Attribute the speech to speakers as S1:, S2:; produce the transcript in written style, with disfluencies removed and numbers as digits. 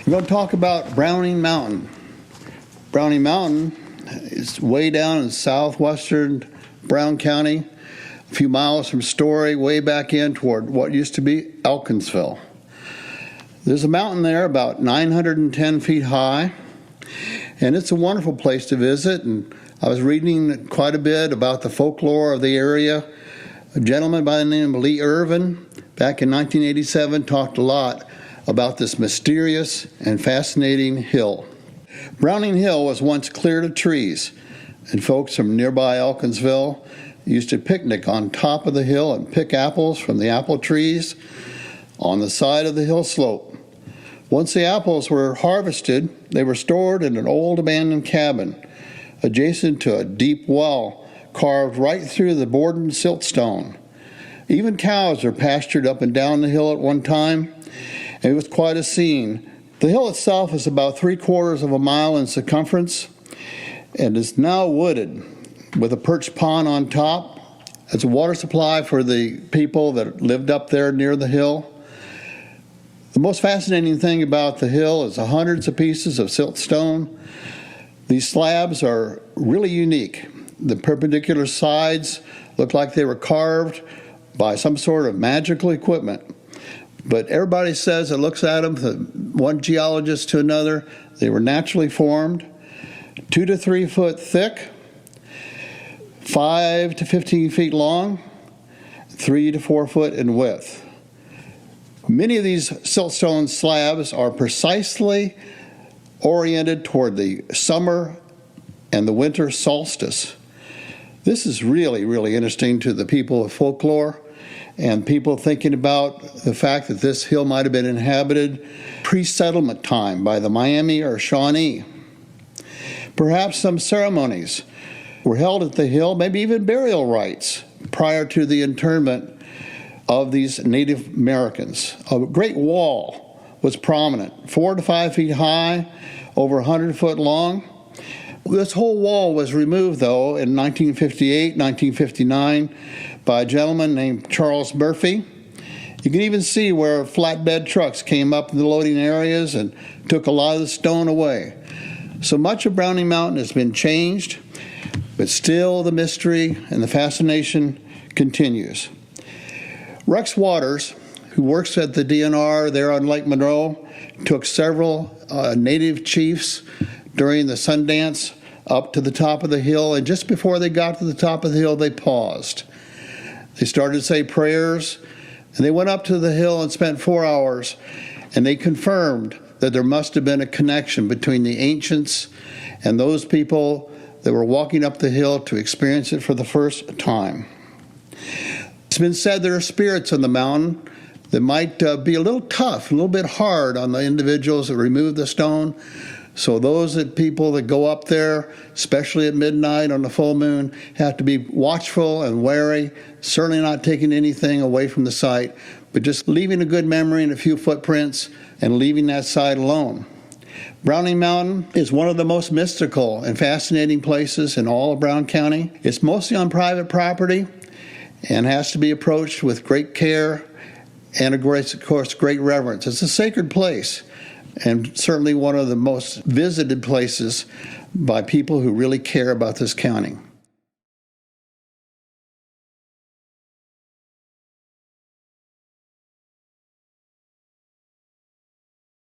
S1: We're going to talk about Browning Mountain. Browning Mountain is way down in southwestern Brown County, a few miles from Story, way back in toward what used to be Elkinsville. There's a mountain there about 910 feet high, and it's a wonderful place to visit. And I was reading quite a bit about the folklore of the area. A gentleman by the name of Lee Irvin, back in 1987, talked a lot about this mysterious and fascinating hill. Browning Hill was once cleared of trees, and folks from nearby Elkinsville used to picnic on top of the hill and pick apples from the apple trees on the side of the hill slope. Once the apples were harvested, they were stored in an old abandoned cabin adjacent to a deep well carved right through the Borden siltstone. Even cows are pastured up and down the hill at one time, and it was quite a scene. The hill itself is about 3/4 of a mile in circumference and is now wooded with a perched pond on top. It's a water supply for the people that lived up there near the hill. The most fascinating thing about the hill is the hundreds of pieces of siltstone. These slabs are really unique. The perpendicular sides look like they were carved by some sort of magical equipment. But everybody says that looks at them, from one geologist to another, they were naturally formed, 2 to 3 foot thick, 5 to 15 feet long, 3 to 4 foot in width. Many of these siltstone slabs are precisely oriented toward the summer and the winter solstice. This is really, really interesting to the people of folklore and people thinking about the fact that this hill might have been inhabited pre-settlement time by the Miami or Shawnee. Perhaps some ceremonies were held at the hill, maybe even burial rites prior to the internment of these Native Americans. A great wall was prominent, 4 to 5 feet high, over 100 foot long. This whole wall was removed, though, in 1958, 1959, by a gentleman named Charles Murphy. You can even see where flatbed trucks came up in the loading areas and took a lot of the stone away. So much of Browning Mountain has been changed, but still the mystery and the fascination continues. Rex Waters, who works at the DNR there on Lake Monroe, took several native chiefs during the Sundance up to the top of the hill, and just before they got to the top of the hill, they paused. They started to say prayers, and they went up to the hill and spent 4 hours, and they confirmed that there must have been a connection between the ancients and those people that were walking up the hill to experience it for the first time. It's been said there are spirits on the mountain that might be a little tough, a little bit hard on the individuals that remove the stone. So those people that go up there, especially at midnight on the full moon, have to be watchful and wary, certainly not taking anything away from the site, but just leaving a good memory and a few footprints and leaving that site alone. Browning Mountain is one of the most mystical and fascinating places in all of Brown County. It's mostly on private property and has to be approached with great care and, of course, great reverence. It's a sacred place, and certainly one of the most visited places by people who really care about this county.